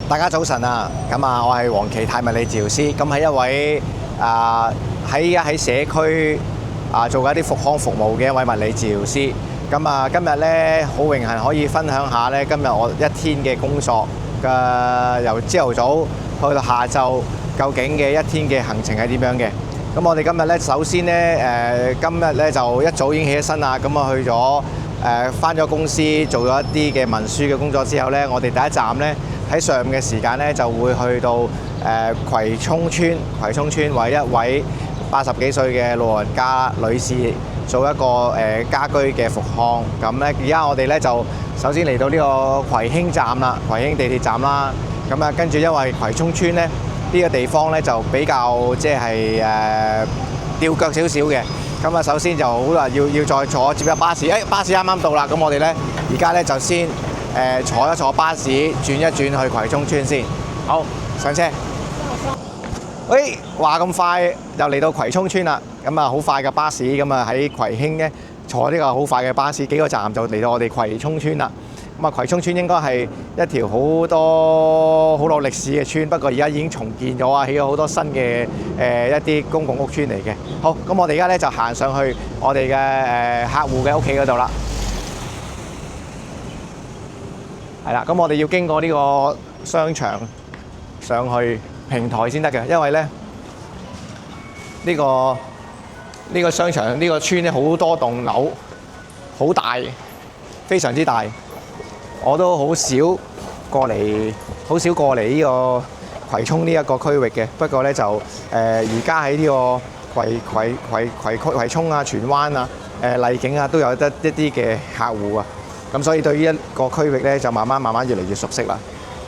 大家早晨啊！咁啊，我係黃岐泰物理治療師，咁係一位喺社區做緊啲復康服務嘅一位物理治療師。咁啊，今日咧好榮幸可以分享下咧，今日我一天嘅工作嘅由朝頭早去到下晝，究竟嘅一天嘅行程係點樣嘅？咁我哋今日咧，首先咧今日咧就一早已經起咗身啦，咁啊去咗返咗公司做咗一啲嘅文書嘅工作之後咧，我哋第一站咧喺上午嘅時間咧就會去到葵涌村為一位80幾歲嘅老人家女士做一個家居嘅復康。咁咧而家我哋咧就首先嚟到呢個葵興站啦，葵興地鐵站啦。咁啊跟住因為葵涌村咧呢個地方咧就比較即係吊腳少少嘅。咁啊首先就好啦，要再坐接一巴士。巴士啱啱到啦，咁我哋咧而家咧就先坐一坐巴士，轉一轉去葵涌村先。好，上車。喂，話咁快又嚟到葵涌村啦，咁啊好快嘅巴士，咁啊喺葵興咧坐呢個好快嘅巴士，幾個站就嚟到我哋葵涌村啦。咁啊葵涌村應該係一條好老歷史嘅村，不過而家已經重建咗啊，起咗好多新嘅一啲公共屋邨嚟嘅。好，咁我哋而家咧就行上去我哋嘅客戶嘅屋企嗰度啦。係啦，咁我哋要經過呢個商場上去平台先得嘅，因為咧呢個商場呢個村咧好多棟樓，好大，非常之大。我都好少過嚟呢個葵涌呢一個區域嘅。不過咧就而家喺呢個葵涌啊、荃灣啊、麗景啊都有得一啲嘅客戶啊。咁所以對於一個區域咧就慢慢越嚟越熟悉啦。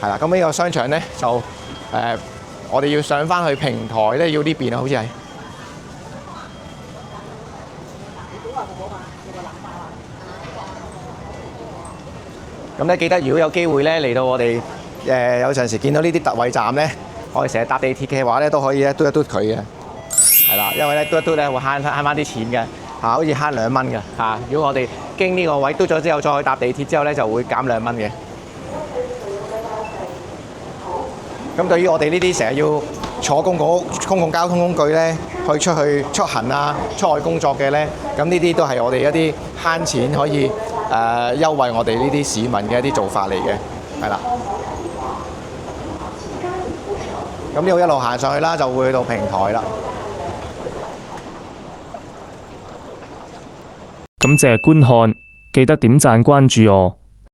係啦，咁呢個商場咧就我哋要上翻去平台咧，要呢邊啊，好似係。咁咧記得，如果有機會咧嚟到我哋有陣時見到呢啲特惠站咧，我哋成日搭地鐵嘅話咧，都可以咧嘟一嘟佢嘅。係啦，因為咧嘟一嘟咧會慳翻啲錢嘅，好似慳2蚊嘅嚇。如果我哋經呢個位嘟咗之後，再去搭地鐵之後咧，就會減2蚊嘅。咁對於我哋呢啲成日要坐公共交通工具咧，出去出行啊、出外工作嘅咧，咁呢啲都係我哋一啲慳錢可以優惠我哋呢啲市民嘅一啲做法嚟嘅，係啦。咁呢度一路行上去啦，就會去到平台啦。感謝觀看，記得點讚關注我。